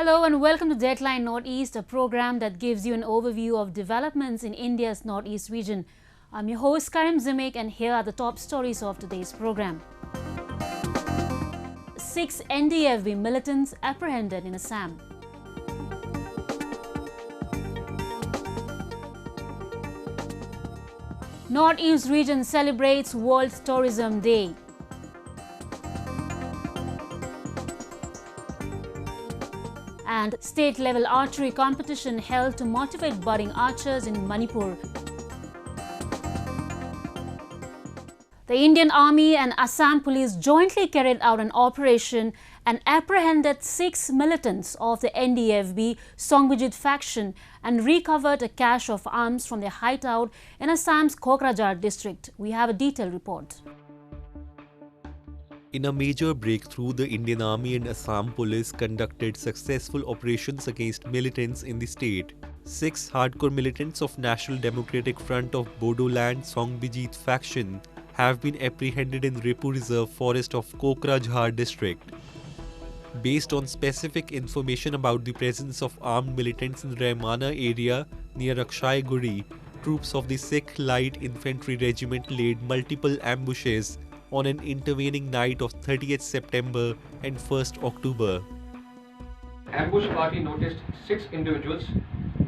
Hello and welcome to Deadline Northeast, a program that gives you an overview of developments in India's Northeast region. I'm your host Karim Zimik and here are the top stories of today's program. 6 NDFB militants apprehended in Assam. Northeast region celebrates World Tourism Day. And state-level archery competition held to motivate budding archers in Manipur. The Indian Army and Assam Police jointly carried out an operation and apprehended 6 militants of the NDFB Songbijit faction and recovered a cache of arms from their hideout in Assam's Kokrajhar district. We have a detailed report. In a major breakthrough, the Indian Army and Assam Police conducted successful operations against militants in the state. 6 hardcore militants of National Democratic Front of Bodoland Songbijit faction have been apprehended in Ripu Reserve Forest of Kokrajhar district. Based on specific information about the presence of armed militants in Raimana area near Akshay Guri, troops of the Sikh Light Infantry Regiment laid multiple ambushes on an intervening night of 30th September and 1st October. Ambush party noticed 6 individuals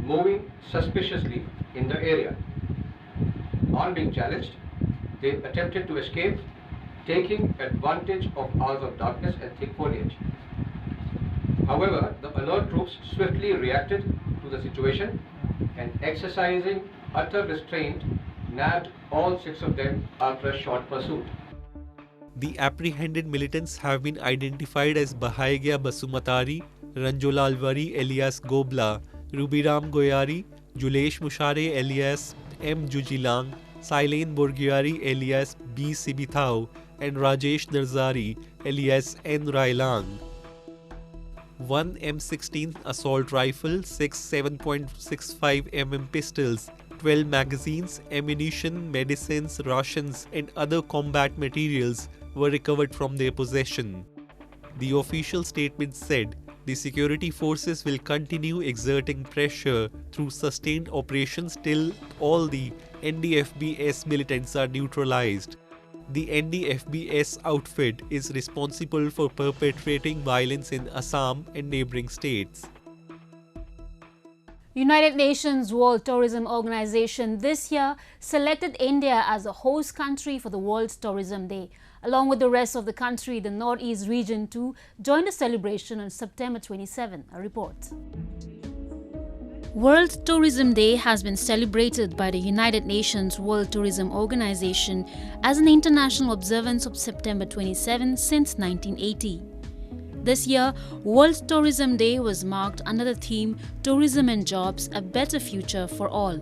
moving suspiciously in the area. On being challenged, they attempted to escape, taking advantage of hours of darkness and thick foliage. However, the alert troops swiftly reacted to the situation and, exercising utter restraint, nabbed all 6 of them after a short pursuit. The apprehended militants have been identified as Bahaigya Basumatari, Ranjola Alvari alias Gobla, Rubiram Goyari, Julesh Mushare alias M. Jujilang, Sailen Borgiari alias B. Sibithau, and Rajesh Darzari alias N. Railang. 1 M16 assault rifle, 6 7.65 mm pistols, 12 magazines, ammunition, medicines, rations, and other combat materials were recovered from their possession. The official statement said the security forces will continue exerting pressure through sustained operations till all the NDFBS militants are neutralized. The NDFBS outfit is responsible for perpetrating violence in Assam and neighboring states. United Nations World Tourism Organization this year selected India as a host country for the World Tourism Day. Along with the rest of the country, the Northeast region too joined the celebration on September 27. A report. World Tourism Day has been celebrated by the United Nations World Tourism Organization as an international observance of September 27 since 1980. This year, World Tourism Day was marked under the theme Tourism and Jobs, a Better Future for All.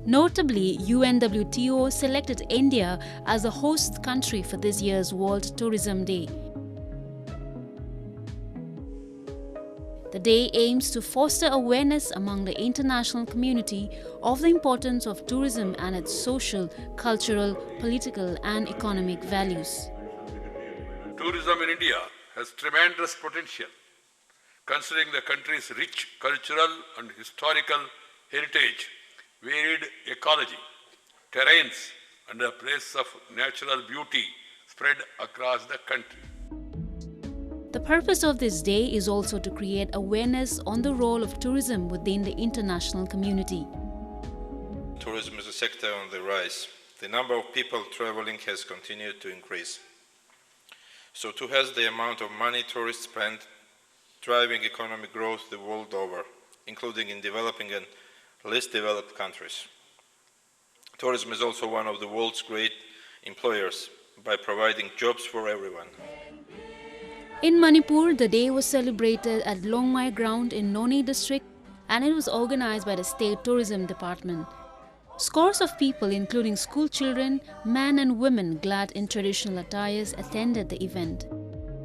Notably, UNWTO selected India as a host country for this year's World Tourism Day. The day aims to foster awareness among the international community of the importance of tourism and its social, cultural, political and economic values. Tourism in India has tremendous potential, considering the country's rich cultural and historical heritage, varied ecology, terrains, and a place of natural beauty spread across the country. The purpose of this day is also to create awareness on the role of tourism within the international community. Tourism is a sector on the rise. The number of people traveling has continued to increase. So too has the amount of money tourists spend driving economic growth the world over, including in developing and less developed countries. Tourism is also one of the world's great employers by providing jobs for everyone. In Manipur, the day was celebrated at Longmai Ground in Noni district and it was organized by the State Tourism Department. Scores of people, including school children, men and women clad in traditional attires, attended the event.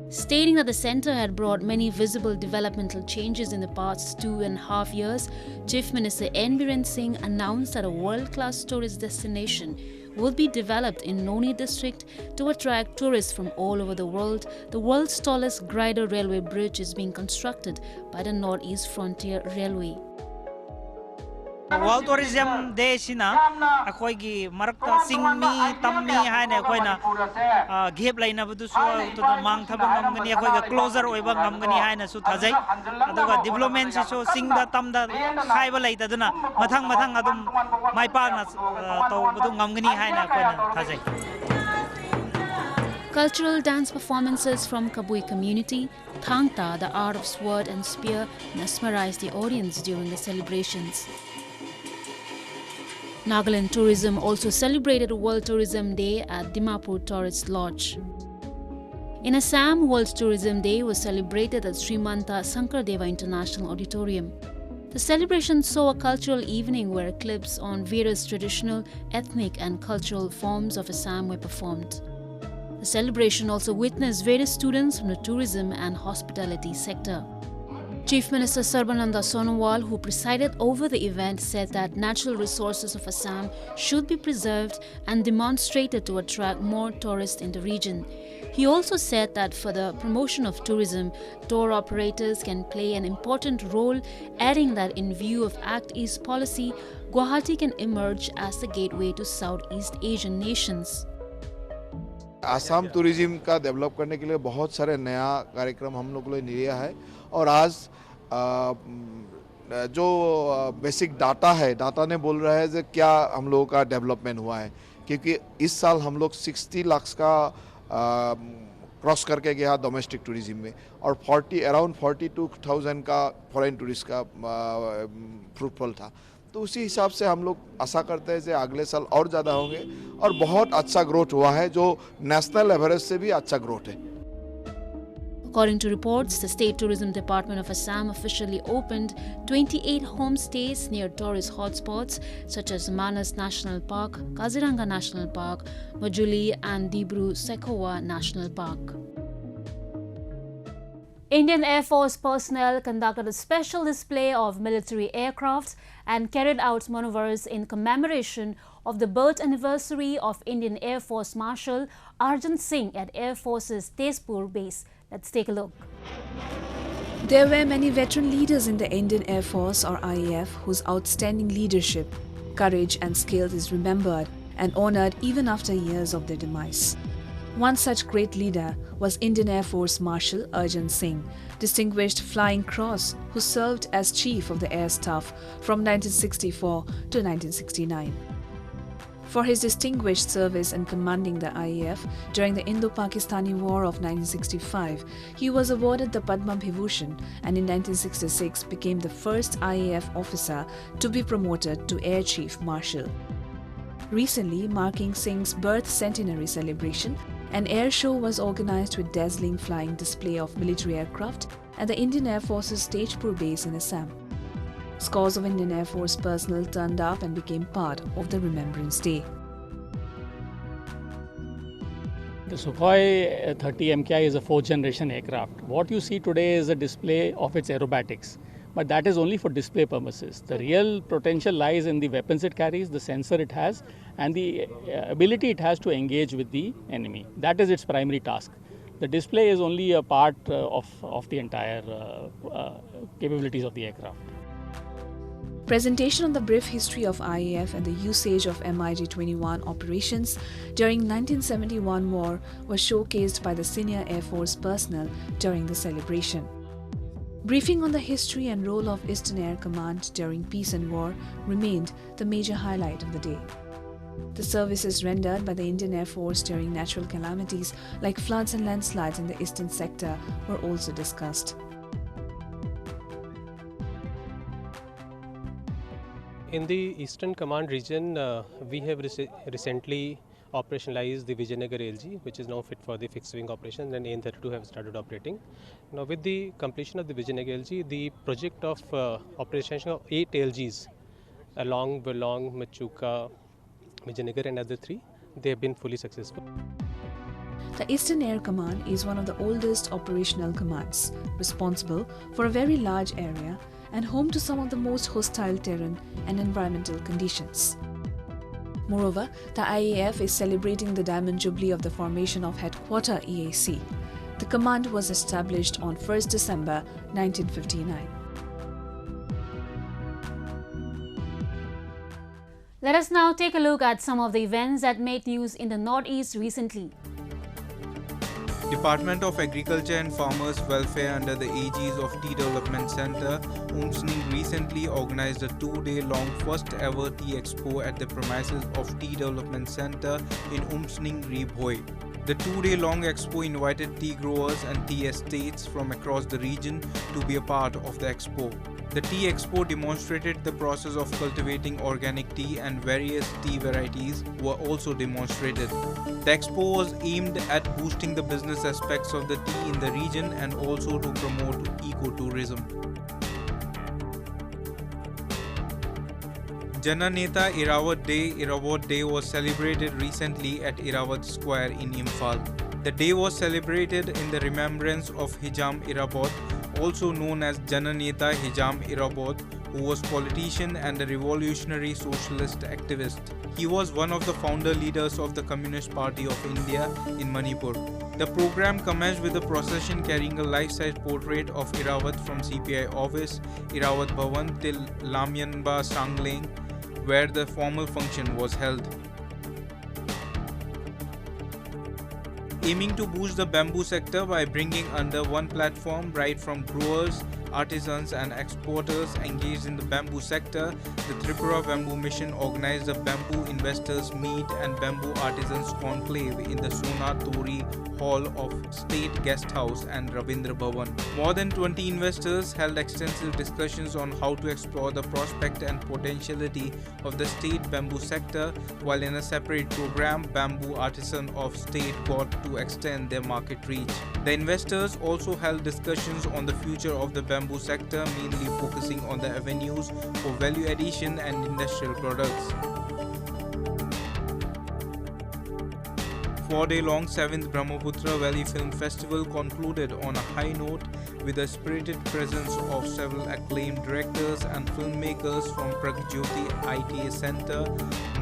Stating that the centre had brought many visible developmental changes in the past 2.5 years, Chief Minister N. Biren Singh announced that a world-class tourist destination will be developed in Noni district to attract tourists from all over the world. The world's tallest glider railway bridge is being constructed by the Northeast Frontier Railway. World Tourism Day sina akoigi marakta singmi tammi haina akoina gap laina budu su to mang thabang ngamgani akoiga closer oiba ngamgani haina su thajai aduga development so singda tamda khaiba laitaduna mathang adum maipa na to budu ngamgani haina akoina thajai. Cultural dance performances from Kabui community, Thangta, the art of sword and spear, mesmerized the audience during the celebrations. Nagaland Tourism also celebrated World Tourism Day at Dimapur Tourist Lodge. In Assam, World Tourism Day was celebrated at Srimanta Sankardeva International Auditorium. The celebration saw a cultural evening where clips on various traditional, ethnic and cultural forms of Assam were performed. The celebration also witnessed various students from the tourism and hospitality sector. Chief Minister Sarbananda Sonowal, who presided over the event, said that natural resources of Assam should be preserved and demonstrated to attract more tourists in the region. He also said that for the promotion of tourism, tour operators can play an important role, adding that in view of Act East policy, Guwahati can emerge as the gateway to Southeast Asian nations. Assam tourism का develop करने के लिए बहुत सारे नया कार्यक्रम हम लोग ने लिया है और आज जो बेसिक डाटा है, डाटा ने बोल रहा है कि क्या हम लोगों का डेवलपमेंट हुआ है, क्योंकि इस साल हम लोग 60 लाख का क्रॉस करके गया डोमेस्टिक टूरिज्म में और अराउंड 42,000 का फॉरेन टूरिस्ट का फ्रूटफुल था. तो उसी हिसाब से हम लोग आशा करते हैं कि अगले साल और ज़्यादा होंगे और बहुत अच्छा ग्रोथ हुआ है जो नेशनल एवरेज से भी अच्छा ग्रोथ है. According to reports, the State Tourism Department of Assam officially opened 28 homestays near tourist hotspots such as Manas National Park, Kaziranga National Park, Majuli and Dibru Sekhowa National Park. Indian Air Force personnel conducted a special display of military aircraft and carried out maneuvers in commemoration of the birth anniversary of Indian Air Force Marshal Arjan Singh at Air Force's Tezpur base. Let's take a look. There were many veteran leaders in the Indian Air Force or IAF whose outstanding leadership, courage and skill is remembered and honoured even after years of their demise. One such great leader was Indian Air Force Marshal Arjan Singh, Distinguished Flying Cross, who served as Chief of the Air Staff from 1964 to 1969. For his distinguished service in commanding the IAF during the Indo-Pakistani War of 1965, he was awarded the Padma Vibhushan and in 1966 became the first IAF officer to be promoted to Air Chief Marshal. Recently, marking Singh's birth centenary celebration, an air show was organized with dazzling flying display of military aircraft at the Indian Air Force's Tezpur base in Assam. Scores of Indian Air Force personnel turned up and became part of the Remembrance Day. The Sukhoi 30 MKI is a fourth-generation aircraft. What you see today is a display of its aerobatics, but that is only for display purposes. The real potential lies in the weapons it carries, the sensor it has, and the ability it has to engage with the enemy. That is its primary task. The display is only a part of the entire capabilities of the aircraft. Presentation on the brief history of IAF and the usage of MiG-21 operations during 1971 war was showcased by the senior Air Force personnel during the celebration. Briefing on the history and role of Eastern Air Command during peace and war remained the major highlight of the day. The services rendered by the Indian Air Force during natural calamities like floods and landslides in the eastern sector were also discussed. In the Eastern Command region, we have recently operationalized the Vijayanagar LG, which is now fit for the fixed wing operation, and AN-32 have started operating. Now with the completion of the Vijayanagar LG, the project of operation of 8 LGs along Belong, Machuka, Vijayanagar and other 3, they have been fully successful. The Eastern Air Command is one of the oldest operational commands, responsible for a very large area and home to some of the most hostile terrain and environmental conditions. Moreover, the IAF is celebrating the Diamond Jubilee of the formation of Headquarter EAC. The command was established on 1st December 1959. Let us now take a look at some of the events that made news in the Northeast recently. Department of Agriculture and Farmers Welfare under the aegis of Tea Development Center, Umsning recently organized a 2-day-long first ever tea expo at the premises of Tea Development Center in Umsning, Rebhoi. The 2-day-long expo invited tea growers and tea estates from across the region to be a part of the expo. The tea expo demonstrated the process of cultivating organic tea, and various tea varieties were also demonstrated. The expo was aimed at boosting the business aspects of the tea in the region and also to promote ecotourism. Jananeta Irawat Day was celebrated recently at Irawat Square in Imphal. The day was celebrated in the remembrance of Hijam Irawat, also known as Jananeta Hijam Irawat, who was politician and a revolutionary socialist activist. He was one of the founder leaders of the Communist Party of India in Manipur. The program commenced with a procession carrying a life-size portrait of Irawat from CPI office, Irawat Bhavan till Lamyanba Sangling, where the formal function was held. Aiming to boost the bamboo sector by bringing under one platform right from growers, artisans and exporters engaged in the bamboo sector, the Tripura Bamboo Mission organized a Bamboo Investors Meet and Bamboo Artisans Conclave in the Sona Tori Hall of State Guest House and Ravindra Bhavan. More than 20 investors held extensive discussions on how to explore the prospect and potentiality of the state bamboo sector, while in a separate program, Bamboo Artisan of State got to extend their market reach. The investors also held discussions on the future of the bamboo sector, mainly focusing on the avenues for value addition and industrial products. 4-day-long 7th Brahmaputra Valley Film Festival concluded on a high note with a spirited presence of several acclaimed directors and filmmakers from Pragjyoti ITA Center,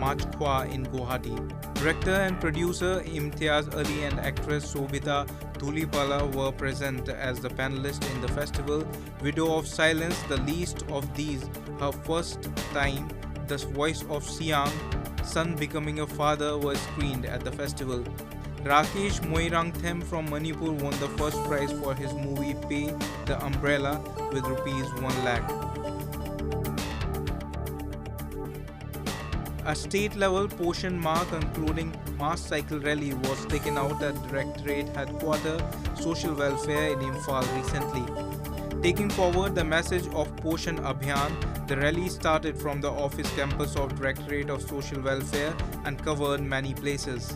Machkhwa in Guwahati. Director and producer Imtiaz Ali and actress Sobhita Dhulipala were present as the panelists in the festival. Widow of Silence, the least of these, her first time, the voice of Siang, son becoming a father, was screened at the festival. Rakesh Moirangthem from Manipur won the first prize for his movie Pay the Umbrella with ₹1 lakh. A state-level Poshan Mark including mass cycle rally was taken out at Directorate Headquarters Social Welfare in Imphal recently. Taking forward the message of Poshan Abhiyan, the rally started from the office campus of Directorate of Social Welfare and covered many places.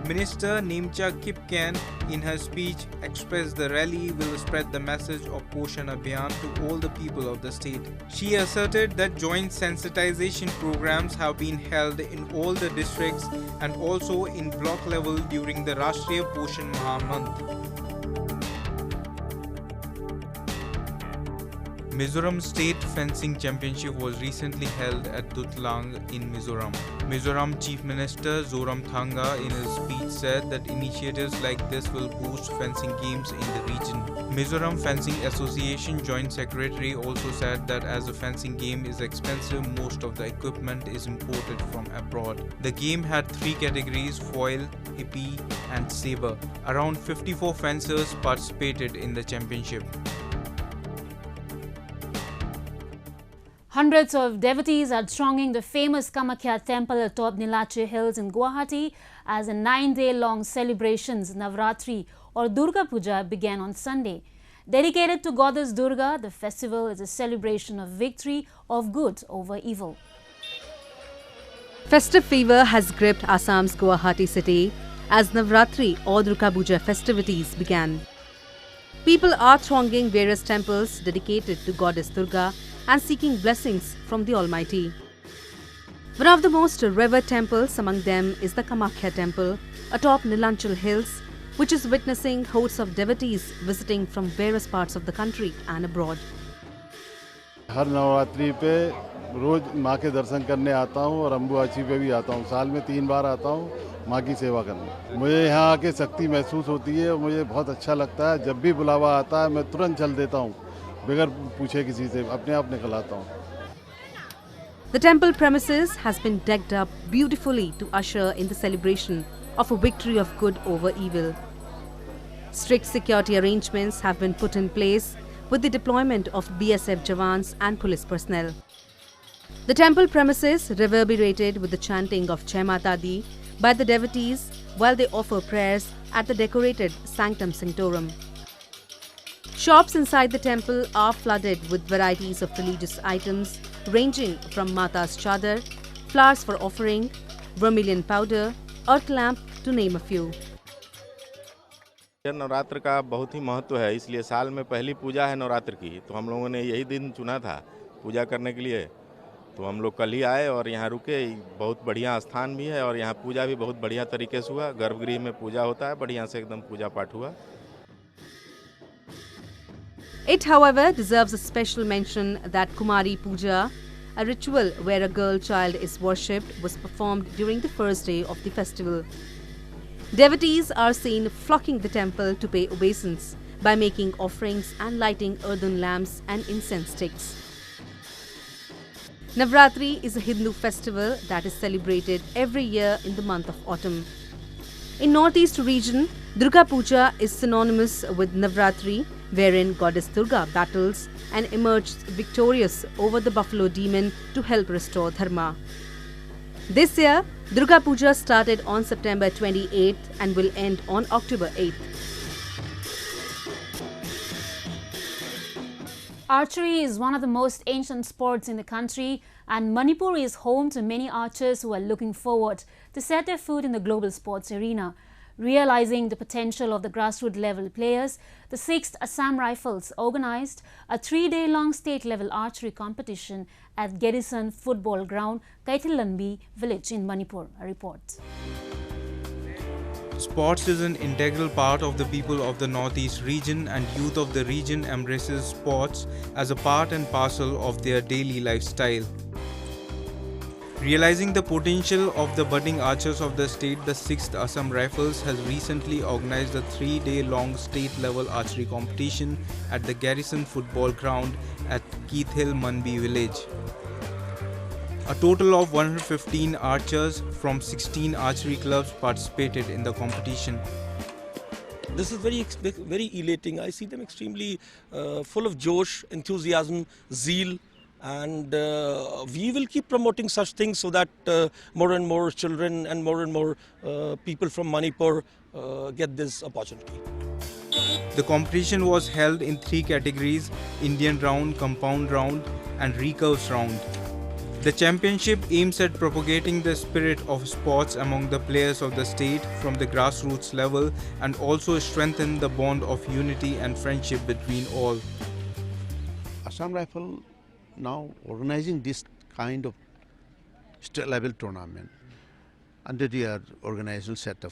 Minister Nimcha Kipken in her speech expressed the rally will spread the message of Poshan Abhiyan to all the people of the state. She asserted that joint sensitization programs have been held in all the districts and also in block level during the Rashtriya Poshan Maha Month. Mizoram State Fencing Championship was recently held at Dutlang in Mizoram. Mizoram Chief Minister Zoramthanga in his speech said that initiatives like this will boost fencing games in the region. Mizoram Fencing Association Joint Secretary also said that as the fencing game is expensive, most of the equipment is imported from abroad. The game had 3 categories: foil, hippie and saber. Around 54 fencers participated in the championship. Hundreds of devotees are thronging the famous Kamakhya temple atop Nilache Hills in Guwahati as the 9-day-long celebrations Navratri or Durga Puja began on Sunday. Dedicated to goddess Durga, the festival is a celebration of victory of good over evil. Festive fever has gripped Assam's Guwahati city as Navratri or Durga Puja festivities began. People are thronging various temples dedicated to goddess Durga and seeking blessings from the Almighty. One of the most revered temples among them is the Kamakhya temple atop Nilanchal Hills, which is witnessing hordes of devotees visiting from various parts of the country and abroad. हर नवरात्रि पे रोज माँ के दर्शन करने आता हूँ और अम्बुबाची पे भी आता हूँ। साल में 3 बार आता हूँ माँ की सेवा करने। मुझे यहाँ आके शक्ति महसूस होती है और मुझे बहुत अच्छा लगता है। जब भी बुलावा आता है मैं तुरंत चल देता हूँ, बगैर पूछे किसी से अपने आप निकल आता हूँ। The temple premises has been decked up beautifully to usher in the celebration of a victory of good over evil. Strict security arrangements have been put in place with the deployment of BSF Jawans and police personnel. The temple premises reverberated with the chanting of Jai Mata Di by the devotees while they offer prayers at the decorated Sanctum Sanctorum. Shops inside the temple are flooded with varieties of religious items ranging from Mata's chadar, flowers for offering, vermilion powder, earth lamp to name a few. Navratra का बहुत ही महत्व है, इसलिए साल में पहली पूजा है नवरात्र की, तो हम लोगों ने यही दिन चुना था पूजा करने के लिए। तो हम लोग कल ही आए और यहाँ रुके। बहुत बढ़िया स्थान भी है और यहाँ पूजा भी बहुत बढ़िया तरीके से हुआ। गर्भगृह में पूजा होता है, बढ़िया से एकदम पूजा पाठ हुआ। It, however, deserves a special mention that Kumari Puja, a ritual where a girl child is worshipped, was performed during the first day of the festival. Devotees are seen flocking the temple to pay obeisance by making offerings and lighting earthen lamps and incense sticks. Navratri is a Hindu festival that is celebrated every year in the month of autumn. In Northeast region, Durga Puja is synonymous with Navratri, wherein goddess Durga battles and emerged victorious over the buffalo demon to help restore dharma. This year, Durga Puja started on September 28th and will end on October 8th. Archery is one of the most ancient sports in the country, and Manipur is home to many archers who are looking forward to set their foot in the global sports arena. Realizing the potential of the grassroots level players, the 6th Assam Rifles organized a 3-day-long state-level archery competition at Garrison Football Ground, Kaithilanbi village in Manipur. A report. Sports is an integral part of the people of the Northeast region, and youth of the region embraces sports as a part and parcel of their daily lifestyle. Realizing the potential of the budding archers of the state, the 6th Assam Rifles has recently organized a 3-day-long state-level archery competition at the Garrison Football Ground at Kaithilanbi village. A total of 115 archers from 16 archery clubs participated in the competition. This is very elating. I see them extremely full of josh, enthusiasm, zeal. And we will keep promoting such things so that more and more children and more people from Manipur get this opportunity. The competition was held in 3 categories: Indian round, compound round and recurves round. The championship aims at propagating the spirit of sports among the players of the state from the grassroots level and also strengthen the bond of unity and friendship between all. Assam Rifle now organizing this kind of state-level tournament under their organizational setup,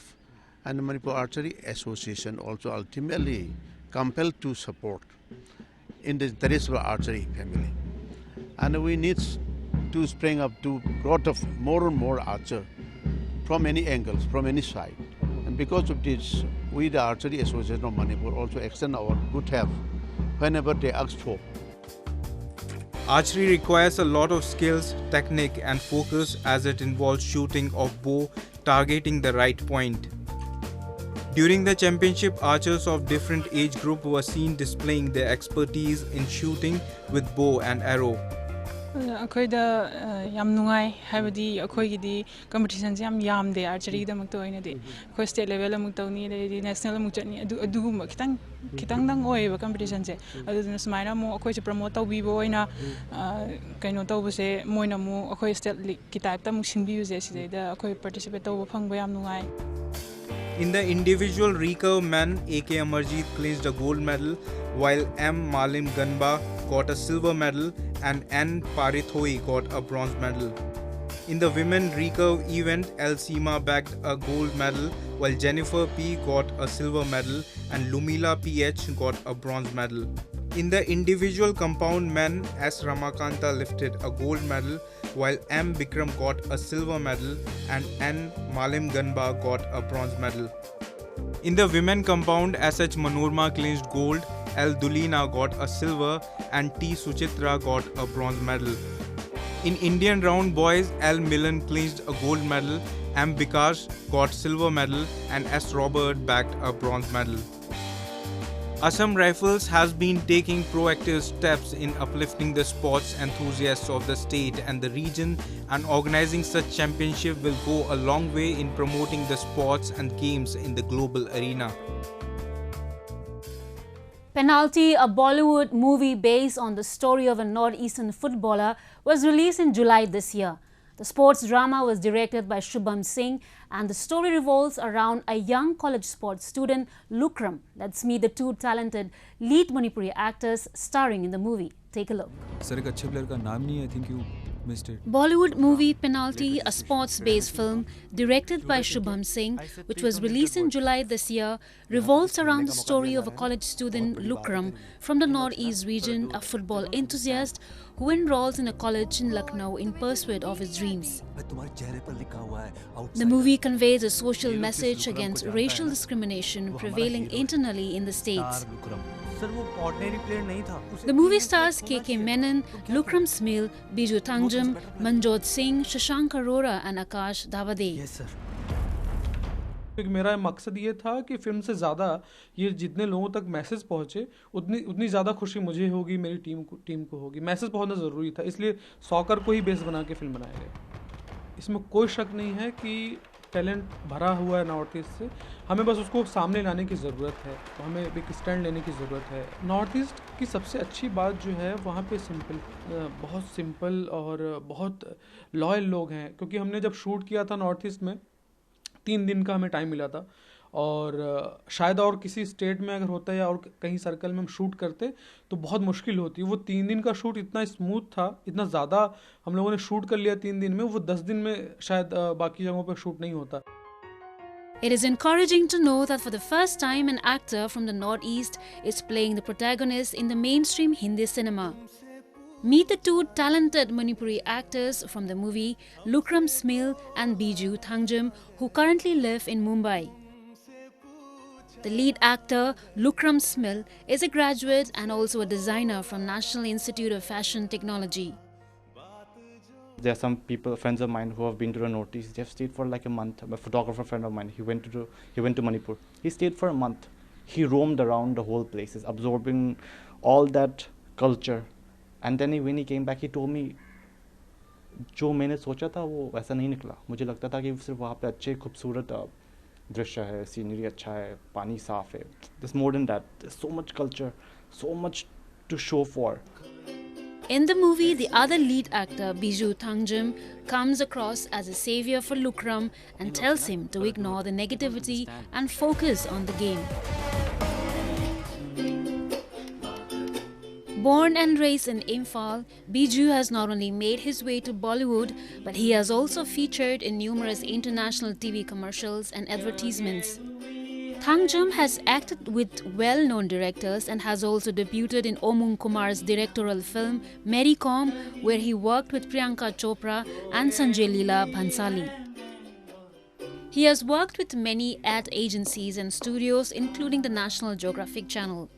and the Manipur Archery Association also ultimately compelled to support in the Tezpur archery family, and we need to spring up to growth of more and more archer from any angles, from any side, and because of this, we the Archery Association of Manipur also extend our good help whenever they ask for. Archery requires a lot of skills, technique and focus as it involves shooting of bow, targeting the right point. During the championship, archers of different age group were seen displaying their expertise in shooting with bow and arrow. ꯑꯩꯈꯣꯏꯗ ꯌꯥꯝ ꯅꯨꯡꯉꯥꯏ ꯍꯥꯏꯕꯗꯤ ꯑꯩꯈꯣꯏꯒꯤꯗꯤ ꯀꯝꯄꯤꯇꯤꯁꯟꯁꯦ ꯌꯥꯝ ꯌꯥꯝꯗꯦ ꯑꯥꯔꯆꯔꯤꯒꯤꯗꯃꯛꯇ ꯑꯣꯏꯅꯗꯤ ꯑꯩꯈꯣꯏ state level ꯑꯃꯨꯛ ꯇꯧꯅꯤ ꯑꯗꯩꯗꯤ ꯅꯦꯁꯅꯦꯜ ꯑꯃꯨꯛ ꯆꯠꯅꯤ ꯑꯗꯨꯒꯨꯝꯕ ꯈꯤꯇꯪꯗꯪ ꯑꯣꯏꯌꯦꯕ ꯀꯝꯄꯤꯇꯤꯁꯟꯁꯦ ꯑꯗꯨꯗꯨꯅ ꯁꯨꯃꯥꯏꯅ ꯑꯃꯨꯛ ꯑꯩꯈꯣꯏꯁꯦ ꯄ꯭ꯔꯃꯣꯠ ꯇꯧꯕꯤꯕ ꯑꯣꯏꯅ ꯀꯩꯅꯣ ꯇꯧꯕꯁꯦ ꯃꯣꯏꯅ ꯑꯃꯨꯛ ꯑꯩꯈꯣꯏ ꯁ꯭ꯇꯦꯠ ꯂꯤꯒꯀꯤ ꯇꯥꯏꯞꯇ ꯑꯃꯨꯛ ꯁꯤꯟꯕꯤꯕꯁꯦ ꯁꯤꯗꯩꯗ ꯑꯩꯈꯣꯏ ꯄꯥꯔꯇꯤꯁꯤꯄꯦꯠ ꯇꯧꯕ ꯐꯪꯕ ꯌꯥꯝ ꯅꯨꯡꯉꯥꯏ. In the individual recurve men, AK Amarjeet clinched a gold medal, while M. Malim Ganba got a silver medal and N. Parithoi got a bronze medal. In the women recurve event, El Sima bagged a gold medal, while Jennifer P got a silver medal and Lumila PH got a bronze medal. In the individual compound men, S. Ramakanta lifted a gold medal, while M. Bikram got a silver medal and N. Malim Ganba got a bronze medal. In the women compound, S.H. Manorma clinched gold, L. Dulina got a silver and T. Suchitra got a bronze medal. In Indian round boys, L. Milan clinched a gold medal, M. Bikash got silver medal and S. Robert bagged a bronze medal. Assam Rifles has been taking proactive steps in uplifting the sports enthusiasts of the state and the region, and organizing such championship will go a long way in promoting the sports and games in the global arena. Penalty, a Bollywood movie based on the story of a northeastern footballer, was released in July this year. The sports drama was directed by Shubham Singh, and the story revolves around a young college sports student, Lukram. Let's meet the two talented lead Manipuri actors starring in the movie. Take a look. Sir, एक अच्छे player का नाम नहीं है. I think you missed it. Bollywood movie Penalty, a sports-based film directed by Shubham Singh, which was released in July this year, revolves around the story of a college student, Lukram, from the northeast region, a football enthusiast who enrolls in a college in Lucknow in pursuit of his dreams. The movie conveys a social message against racial discrimination prevailing internally in the states. The movie stars K.K. Menon, Lukram Smil, Biju Tangjam, Manjot Singh, Shashank Arora and Akash Davade. Yes, sir. मेरा मकसद ये था कि film से ज़्यादा ये जितने लोगों तक मैसेज पहुँचे उतनी ज़्यादा खुशी मुझे होगी, मेरी टीम को होगी. मैसेज पहुँचना ज़रूरी था, इसलिए सॉकर को ही बेस बना के फिल्म बनाया गया. इसमें कोई शक नहीं है कि टैलेंट भरा हुआ है नॉर्थ ईस्ट से. हमें बस उसको सामने लाने की ज़रूरत है, हमें एक स्टैंड लेने की ज़रूरत है. नॉर्थ ईस्ट की सबसे अच्छी बात जो है वहाँ पे बहुत सिंपल और बहुत लॉयल लोग हैं. क्योंकि हमने जब शूट किया था नॉर्थ ईस्ट में 3 दिन का हमें टाइम मिला था, और शायद और किसी स्टेट में अगर होता है या और कहीं सर्कल में हम शूट करते तो बहुत मुश्किल होती. वो 3 दिन का शूट इतना स्मूथ था, इतना ज़्यादा हम लोगों ने शूट कर लिया 3 दिन में, वो 10 दिन में शायद बाकी जगहों पर शूट नहीं होता. It is encouraging to know that for the first time an actor from the northeast is playing the protagonist in the mainstream Hindi cinema. Meet the two talented Manipuri actors from the movie, Lukram Smil and Biju Tangjam, who currently live in Mumbai. The lead actor, Lukram Smil, is a graduate and also a designer from National Institute of Fashion Technology. There are some people, friends of mine, who have been to the Northeast. They've stayed for like a month. A photographer friend of mine, he went to Manipur. He stayed for a month. He roamed around the whole places, absorbing all that culture. And then when he came back, he told me, जो मैंने सोचा था वो वैसा नहीं निकला. मुझे लगता था कि सिर्फ वहाँ पे अच्छे खूबसूरत दृश्य है, सीनरी अच्छा है, पानी साफ है. There's more than that. There's so much culture, so much to show for. In the movie, the other lead actor, Biju Tangjam, comes across as a savior for Lukram and tells him to ignore the negativity and focus on the game. Born and raised in Imphal, Biju has not only made his way to Bollywood, but he has also featured in numerous international TV commercials and advertisements. Tangjam has acted with well-known directors and has also debuted in Omung Kumar's directorial film Mary Kom, where he worked with Priyanka Chopra and Sanjay Leela Bhansali. He has worked with many ad agencies and studios, including the National Geographic Channel.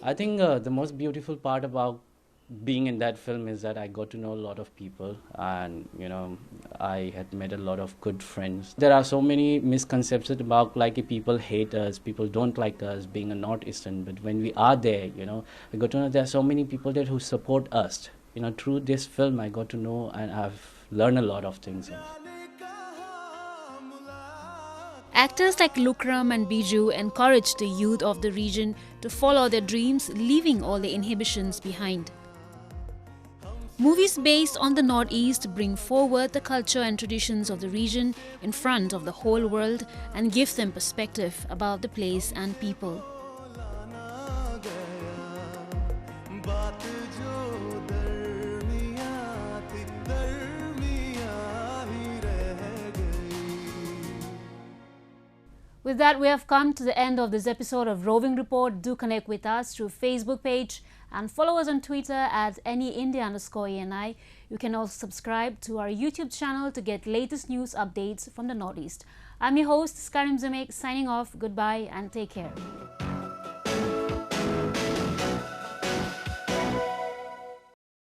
I think the most beautiful part about being in that film is that I got to know a lot of people, and I had met a lot of good friends. There are so many misconceptions about like people hate us, people don't like us being a Northeastern, but when we are there, I got to know there are so many people there who support us. Through this film I got to know and I've learned a lot of things. Actors like Lukram and Biju encourage the youth of the region to follow their dreams, leaving all the inhibitions behind. Movies based on the Northeast bring forward the culture and traditions of the region in front of the whole world and give them perspective about the place and people. With that, we have come to the end of this episode of Roving Report. Do connect with us through Facebook page and follow us on Twitter at AnyIndia_ENI. You can also subscribe to our YouTube channel to get latest news updates from the Northeast. I'm your host, Karim Zamek, signing off. Goodbye and take care.